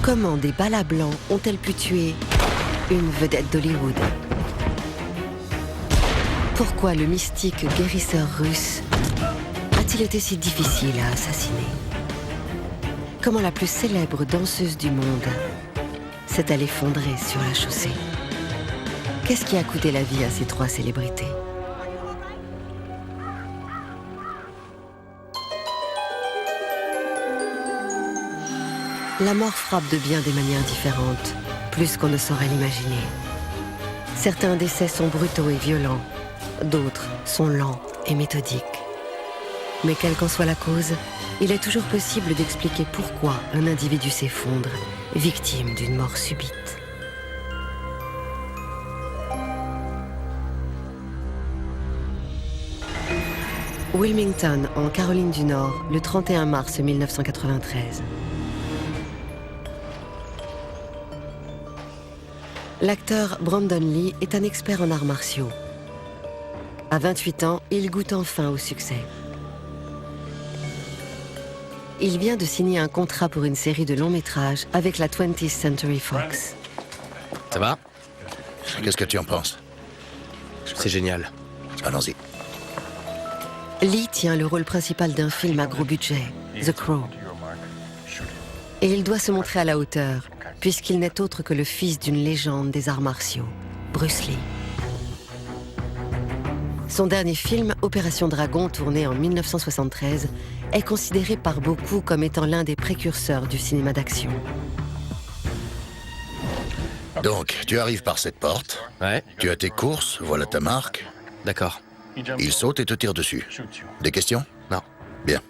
Comment des balles à blanc ont-elles pu tuer une vedette d'Hollywood? Pourquoi le mystique guérisseur russe a-t-il été si difficile à assassiner? Comment la plus célèbre danseuse du monde s'est-elle effondrée sur la chaussée? Qu'est-ce qui a coûté la vie à ces trois célébrités? La mort frappe de bien des manières différentes, plus qu'on ne saurait l'imaginer. Certains décès sont brutaux et violents, d'autres sont lents et méthodiques. Mais quelle qu'en soit la cause, il est toujours possible d'expliquer pourquoi un individu s'effondre, victime d'une mort subite. Wilmington, en Caroline du Nord, le 31 mars 1993. L'acteur Brandon Lee est un expert en arts martiaux. À 28 ans, il goûte enfin au succès. Il vient de signer un contrat pour une série de longs métrages avec la 20th Century Fox. Ça va? Qu'est-ce que tu en penses? C'est génial. Allons-y. Lee tient le rôle principal d'un film à gros budget, The Crow. Et il doit se montrer à la hauteur, puisqu'il n'est autre que le fils d'une légende des arts martiaux, Bruce Lee. Son dernier film, Opération Dragon, tourné en 1973, est considéré par beaucoup comme étant l'un des précurseurs du cinéma d'action. Donc, tu arrives par cette porte, Ouais, tu as tes courses, voilà ta marque. d'accord. Il saute et te tire dessus. Des questions? Non. Bien.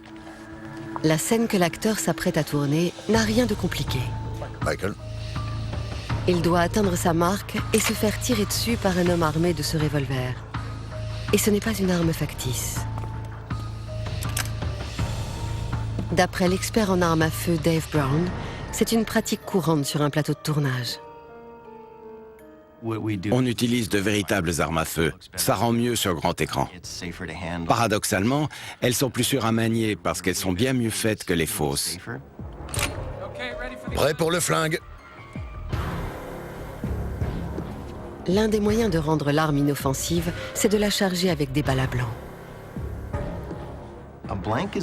La scène que l'acteur s'apprête à tourner n'a rien de compliqué. Michael? Il doit atteindre sa marque et se faire tirer dessus par un homme armé de ce revolver. Et ce n'est pas une arme factice. D'après l'expert en armes à feu Dave Brown, c'est une pratique courante sur un plateau de tournage. On utilise de véritables armes à feu. Ça rend mieux sur grand écran. Paradoxalement, elles sont plus sûres à manier parce qu'elles sont bien mieux faites que les fausses. Prêt pour le flingue? L'un des moyens de rendre l'arme inoffensive, c'est de la charger avec des balles à blanc.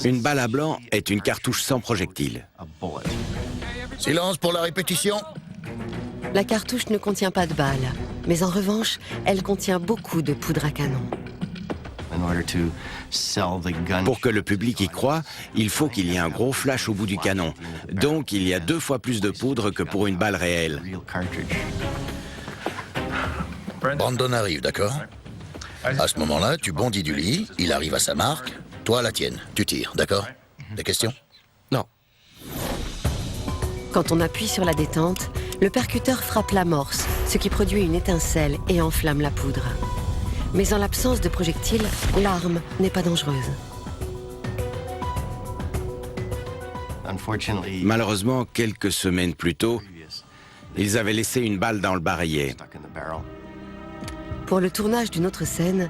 Une balle à blanc est une cartouche sans projectile. Silence pour la répétition. La cartouche ne contient pas de balles, mais en revanche, elle contient beaucoup de poudre à canon. Pour que le public y croie, il faut qu'il y ait un gros flash au bout du canon. Donc il y a 2 fois plus de poudre que pour une balle réelle. Brandon arrive, d'accord? À ce moment-là, tu bondis du lit, il arrive à sa marque, toi à la tienne, tu tires, d'accord? Des questions? Non. Quand on appuie sur la détente, le percuteur frappe l'amorce, ce qui produit une étincelle et enflamme la poudre. Mais en l'absence de projectile, l'arme n'est pas dangereuse. Malheureusement, quelques semaines plus tôt, ils avaient laissé une balle dans le barillet. Pour le tournage d'une autre scène,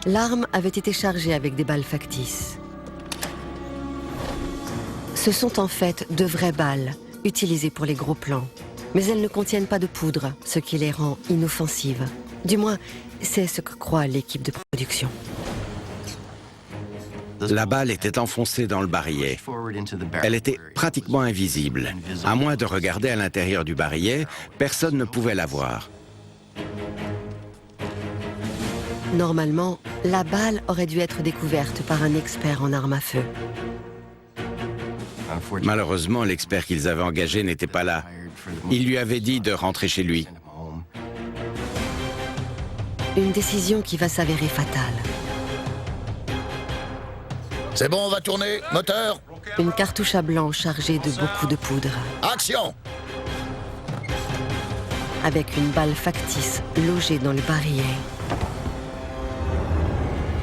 l'arme avait été chargée avec des balles factices. Ce sont en fait de vraies balles, utilisées pour les gros plans. Mais elles ne contiennent pas de poudre, ce qui les rend inoffensives. Du moins, c'est ce que croit l'équipe de production. La balle était enfoncée dans le barillet. Elle était pratiquement invisible. À moins de regarder à l'intérieur du barillet, personne ne pouvait la voir. Normalement, la balle aurait dû être découverte par un expert en armes à feu. Malheureusement, l'expert qu'ils avaient engagé n'était pas là. Il lui avait dit de rentrer chez lui. Une décision qui va s'avérer fatale. C'est bon, on va tourner. Moteur. Une cartouche à blanc chargée de beaucoup de poudre. Action. Avec une balle factice logée dans le barillet.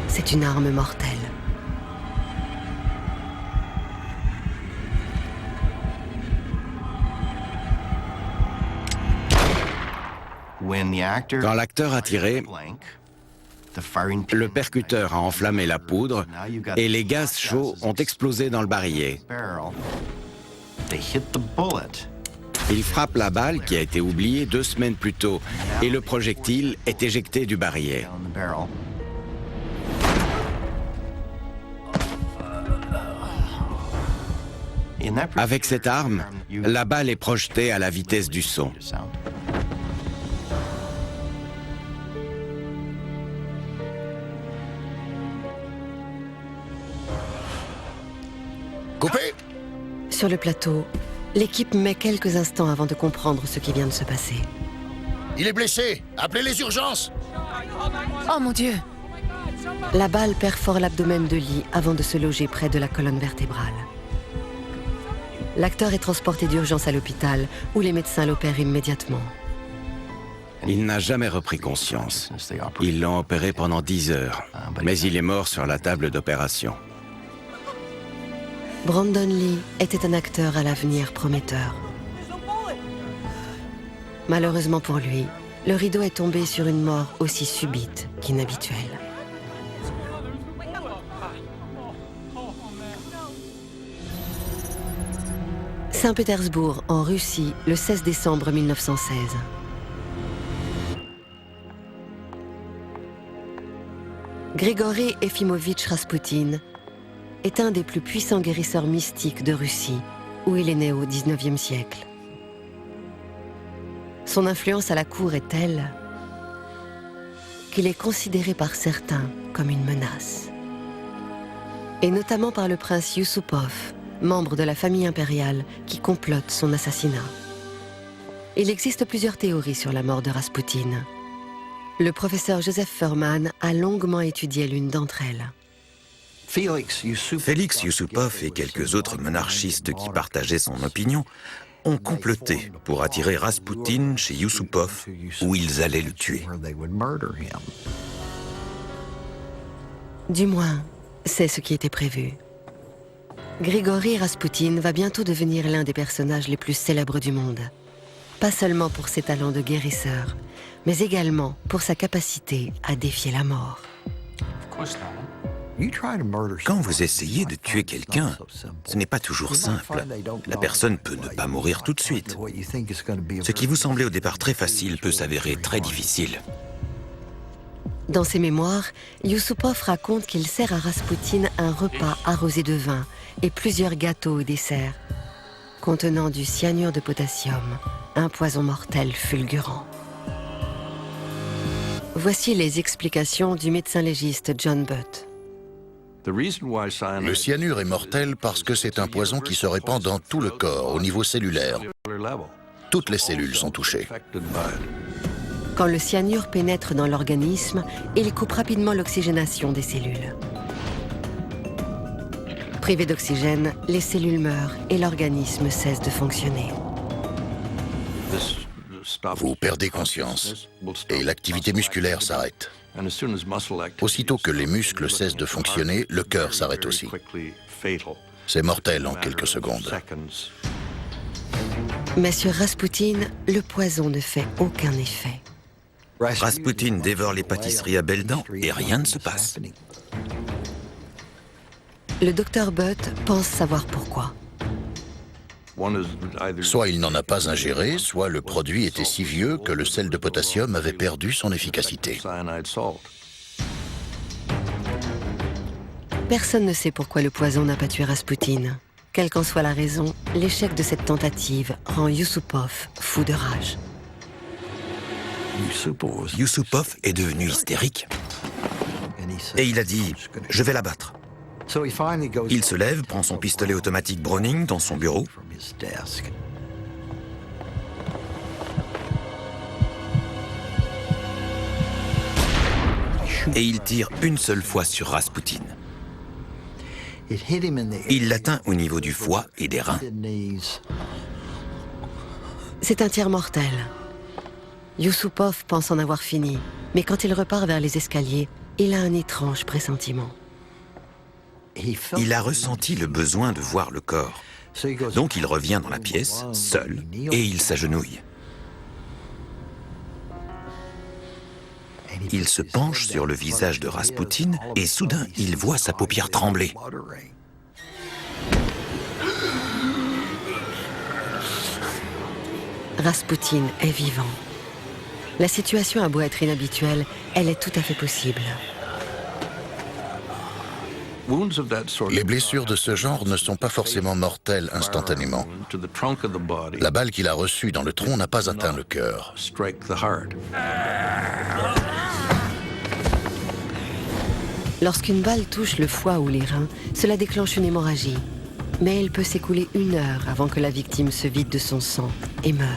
C'est une arme mortelle. Quand l'acteur a tiré, le percuteur a enflammé la poudre et les gaz chauds ont explosé dans le barillet. Il frappe la balle qui a été oubliée 2 semaines plus tôt et le projectile est éjecté du barillet. Avec cette arme, la balle est projetée à la vitesse du son. Coupé! Sur le plateau, l'équipe met quelques instants avant de comprendre ce qui vient de se passer. Il est blessé! Appelez les urgences! Oh mon Dieu! La balle perfore l'abdomen de Lee avant de se loger près de la colonne vertébrale. L'acteur est transporté d'urgence à l'hôpital, où les médecins l'opèrent immédiatement. Il n'a jamais repris conscience. Ils l'ont opéré pendant 10 heures, mais il est mort sur la table d'opération. Brandon Lee était un acteur à l'avenir prometteur. Malheureusement pour lui, le rideau est tombé sur une mort aussi subite qu'inhabituelle. Saint-Pétersbourg, en Russie, le 16 décembre 1916. Grigory Efimovitch Raspoutine est un des plus puissants guérisseurs mystiques de Russie, où il est né au XIXe siècle. Son influence à la cour est telle qu'il est considéré par certains comme une menace. Et notamment par le prince Yusupov, membre de la famille impériale qui complote son assassinat. Il existe plusieurs théories sur la mort de Raspoutine. Le professeur Joseph Furman a longuement étudié l'une d'entre elles. Félix Yusupov et quelques autres monarchistes qui partageaient son opinion ont comploté pour attirer Raspoutine chez Yusupov, où ils allaient le tuer. Du moins, c'est ce qui était prévu. Grigory Raspoutine va bientôt devenir l'un des personnages les plus célèbres du monde. Pas seulement pour ses talents de guérisseur, mais également pour sa capacité à défier la mort. Quand vous essayez de tuer quelqu'un, ce n'est pas toujours simple. La personne peut ne pas mourir tout de suite. Ce qui vous semblait au départ très facile peut s'avérer très difficile. Dans ses mémoires, Yusupov raconte qu'il sert à Raspoutine un repas arrosé de vin et plusieurs gâteaux au dessert, contenant du cyanure de potassium, un poison mortel fulgurant. Voici les explications du médecin légiste John Butt. Le cyanure est mortel parce que c'est un poison qui se répand dans tout le corps, au niveau cellulaire. Toutes les cellules sont touchées. Quand le cyanure pénètre dans l'organisme, il coupe rapidement l'oxygénation des cellules. Privées d'oxygène, les cellules meurent et l'organisme cesse de fonctionner. Vous perdez conscience et l'activité musculaire s'arrête. Aussitôt que les muscles cessent de fonctionner, le cœur s'arrête aussi. C'est mortel en quelques secondes. Mais sur Raspoutine, le poison ne fait aucun effet. Raspoutine dévore les pâtisseries à belles dents et rien ne se passe. Le docteur Butt pense savoir pourquoi. Soit il n'en a pas ingéré, soit le produit était si vieux que le sel de potassium avait perdu son efficacité. Personne ne sait pourquoi le poison n'a pas tué Raspoutine. Quelle qu'en soit la raison, l'échec de cette tentative rend Yusupov fou de rage. Yusupov est devenu hystérique et il a dit « Je vais la battre ». Il se lève, prend son pistolet automatique Browning dans son bureau. Et il tire une seule fois sur Raspoutine. Il l'atteint au niveau du foie et des reins. C'est un tir mortel. Yusupov pense en avoir fini, mais quand il repart vers les escaliers, il a un étrange pressentiment. Il a ressenti le besoin de voir le corps. Donc il revient dans la pièce, seul, et il s'agenouille. Il se penche sur le visage de Raspoutine et soudain, il voit sa paupière trembler. Rasputin est vivant. La situation a beau être inhabituelle, elle est tout à fait possible. Les blessures de ce genre ne sont pas forcément mortelles instantanément. La balle qu'il a reçue dans le tronc n'a pas atteint le cœur. Lorsqu'une balle touche le foie ou les reins, cela déclenche une hémorragie. Mais il peut s'écouler 1 heure avant que la victime se vide de son sang et meure.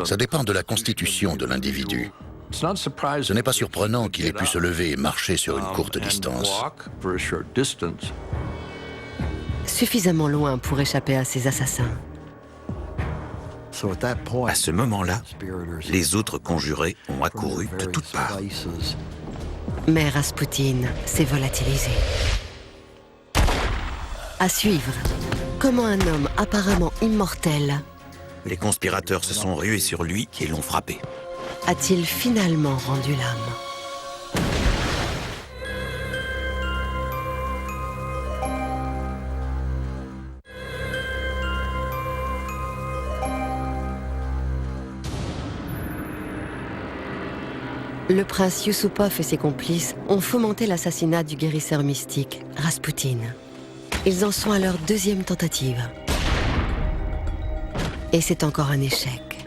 Ça dépend de la constitution de l'individu. Ce n'est pas surprenant qu'il ait pu se lever et marcher sur une courte distance. Suffisamment loin pour échapper à ses assassins. À ce moment-là, les autres conjurés ont accouru de toutes parts. Mais Rasputin s'est volatilisé. À suivre, comment un homme apparemment immortel Les conspirateurs se sont rués sur lui et l'ont frappé. a-t-il finalement rendu l'âme? Le prince Yusupov et ses complices ont fomenté l'assassinat du guérisseur mystique, Rasputin. Ils en sont à leur 2e tentative. Et c'est encore un échec.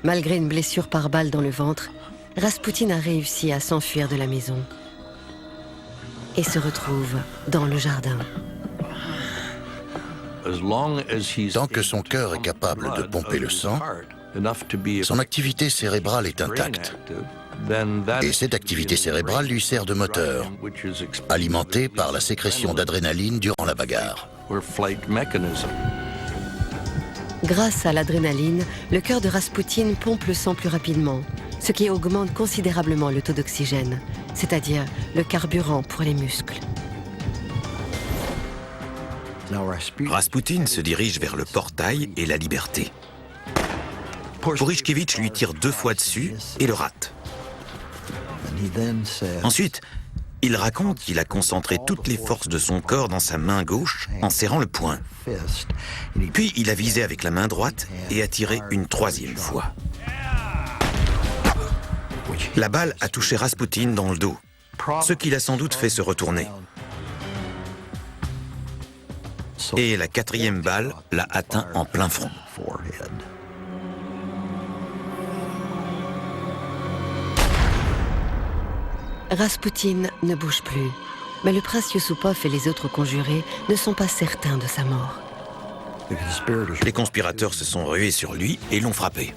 Malgré une blessure par balle dans le ventre, Rasputin a réussi à s'enfuir de la maison et se retrouve dans le jardin. Tant que son cœur est capable de pomper le sang, son activité cérébrale est intacte. Et cette activité cérébrale lui sert de moteur, alimentée par la sécrétion d'adrénaline durant la bagarre. Grâce à l'adrénaline, le cœur de Rasputin pompe le sang plus rapidement, ce qui augmente considérablement le taux d'oxygène, c'est-à-dire le carburant pour les muscles. Rasputin se dirige vers le portail et la liberté. Purichkevitch lui tire 2 fois dessus et le rate. Ensuite, il raconte qu'il a concentré toutes les forces de son corps dans sa main gauche en serrant le poing. Puis il a visé avec la main droite et a tiré une 3e fois. La balle a touché Rasputin dans le dos, ce qui l'a sans doute fait se retourner. Et la 4e balle l'a atteint en plein front. Rasputin ne bouge plus, mais le prince Yusupov et les autres conjurés ne sont pas certains de sa mort. Les conspirateurs se sont rués sur lui et l'ont frappé.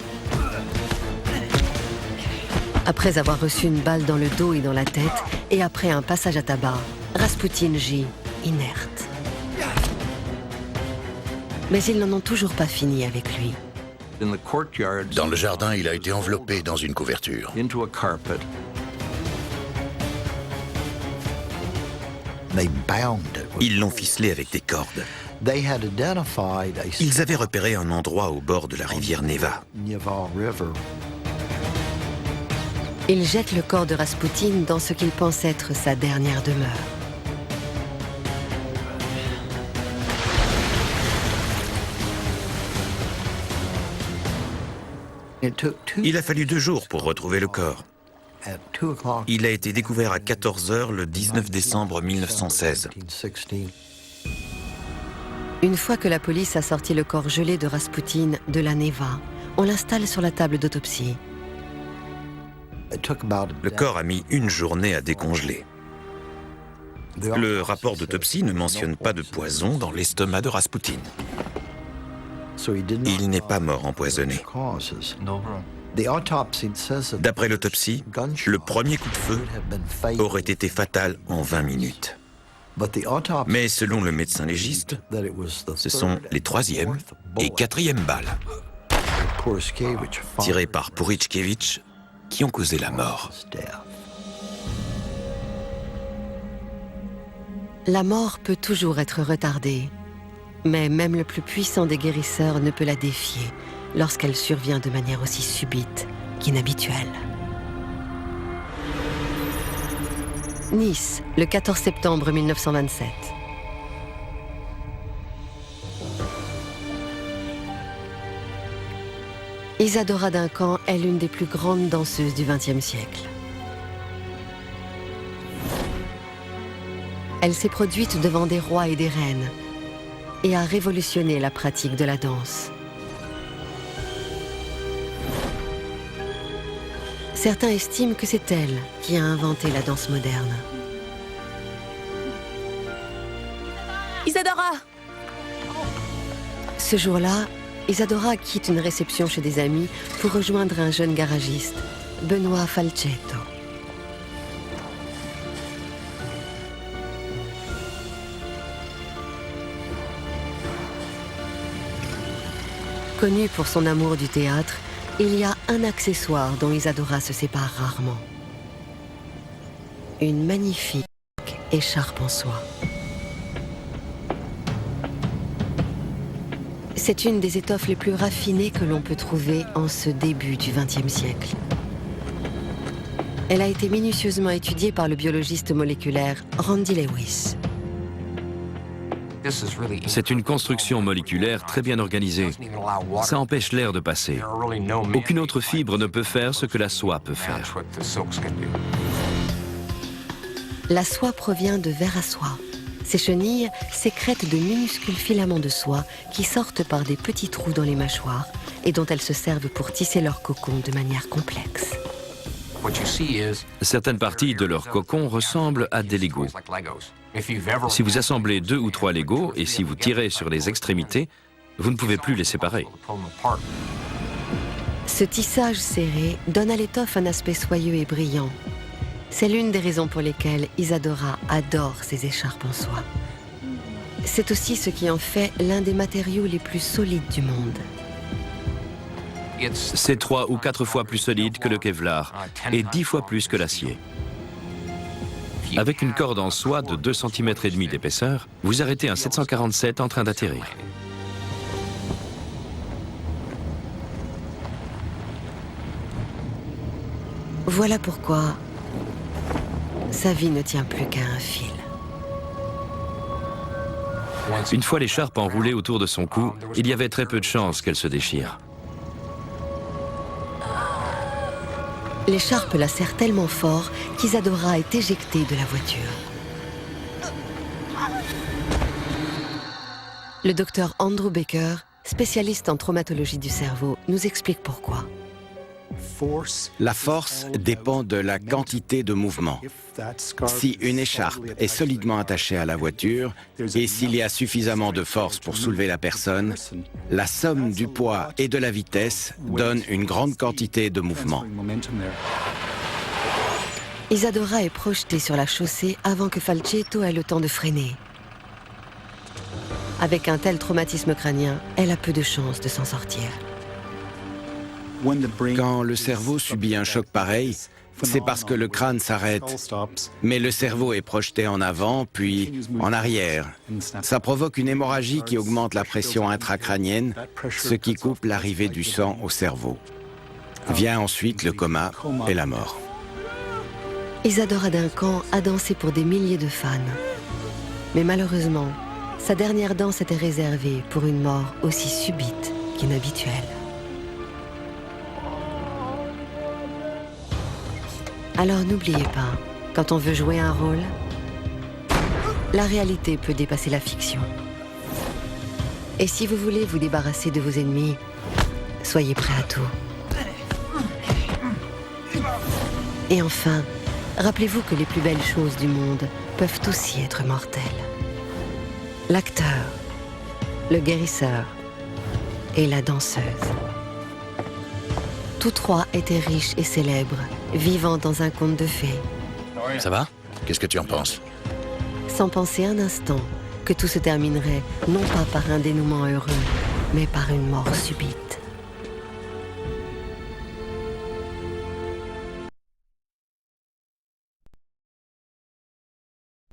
Après avoir reçu une balle dans le dos et dans la tête, et après un passage à tabac, Rasputin gît inerte. Mais ils n'en ont toujours pas fini avec lui. Dans le jardin, il a été enveloppé dans une couverture. Ils l'ont ficelé avec des cordes. Ils avaient repéré un endroit au bord de la rivière Neva. Ils jettent le corps de Rasputin dans ce qu'ils pensent être sa dernière demeure. Il a fallu 2 jours pour retrouver le corps. Il a été découvert à 14 h le 19 décembre 1916. Une fois que la police a sorti le corps gelé de Rasputin de la Neva, on l'installe sur la table d'autopsie. Le corps a mis 1 journée à décongeler. Le rapport d'autopsie ne mentionne pas de poison dans l'estomac de Rasputin. Il n'est pas mort empoisonné. D'après l'autopsie, le premier coup de feu aurait été fatal en 20 minutes. Mais selon le médecin légiste, ce sont les 3e et 4e balles, tirées par Purichkevitch, qui ont causé la mort. La mort peut toujours être retardée, mais même le plus puissant des guérisseurs ne peut la défier lorsqu'elle survient de manière aussi subite qu'inhabituelle. Nice, le 14 septembre 1927. Isadora Duncan est l'une des plus grandes danseuses du XXe siècle. Elle s'est produite devant des rois et des reines et a révolutionné la pratique de la danse. Certains estiment que c'est elle qui a inventé la danse moderne. Isadora! Ce jour-là, Isadora quitte une réception chez des amis pour rejoindre un jeune garagiste, Benoît Falcetto. Connue pour son amour du théâtre, il y a un accessoire dont Isadora se sépare rarement. Une magnifique écharpe en soie. C'est une des étoffes les plus raffinées que l'on peut trouver en ce début du XXe siècle. Elle a été minutieusement étudiée par le biologiste moléculaire Randy Lewis. C'est une construction moléculaire très bien organisée. Ça empêche l'air de passer. Aucune autre fibre ne peut faire ce que la soie peut faire. La soie provient de vers à soie. Ces chenilles sécrètent de minuscules filaments de soie qui sortent par des petits trous dans les mâchoires et dont elles se servent pour tisser leur cocon de manière complexe. Certaines parties de leur cocon ressemblent à des Legos. Si vous assemblez 2 ou 3 Legos et si vous tirez sur les extrémités, vous ne pouvez plus les séparer. Ce tissage serré donne à l'étoffe un aspect soyeux et brillant. C'est l'une des raisons pour lesquelles Isadora adore ses écharpes en soie. C'est aussi ce qui en fait l'un des matériaux les plus solides du monde. C'est 3 ou 4 fois plus solide que le Kevlar et 10 fois plus que l'acier. Avec une corde en soie de 2,5 cm d'épaisseur, vous arrêtez un 747 en train d'atterrir. Voilà pourquoi sa vie ne tient plus qu'à un fil. Une fois l'écharpe enroulée autour de son cou, il y avait très peu de chances qu'elle se déchire. L'écharpe la serre tellement fort qu'Isadora est éjectée de la voiture. Le docteur Andrew Baker, spécialiste en traumatologie du cerveau, nous explique pourquoi. La force dépend de la quantité de mouvement. Si une écharpe est solidement attachée à la voiture et s'il y a suffisamment de force pour soulever la personne, la somme du poids et de la vitesse donne une grande quantité de mouvement. Isadora est projetée sur la chaussée avant que Falcetto ait le temps de freiner. Avec un tel traumatisme crânien, elle a peu de chances de s'en sortir. Quand le cerveau subit un choc pareil, c'est parce que le crâne s'arrête. Mais le cerveau est projeté en avant, puis en arrière. Ça provoque une hémorragie qui augmente la pression intracrânienne, ce qui coupe l'arrivée du sang au cerveau. Vient ensuite le coma et la mort. Isadora Duncan a dansé pour des milliers de fans. Mais malheureusement, sa dernière danse était réservée pour une mort aussi subite qu'inhabituelle. Alors n'oubliez pas, quand on veut jouer un rôle, la réalité peut dépasser la fiction. Et si vous voulez vous débarrasser de vos ennemis, soyez prêts à tout. Et enfin, rappelez-vous que les plus belles choses du monde peuvent aussi être mortelles. L'acteur, le guérisseur et la danseuse. Tous trois étaient riches et célèbres, vivant dans un conte de fées. Ça va? Qu'est-ce que tu en penses? Sans penser un instant que tout se terminerait non pas par un dénouement heureux, mais par une mort subite.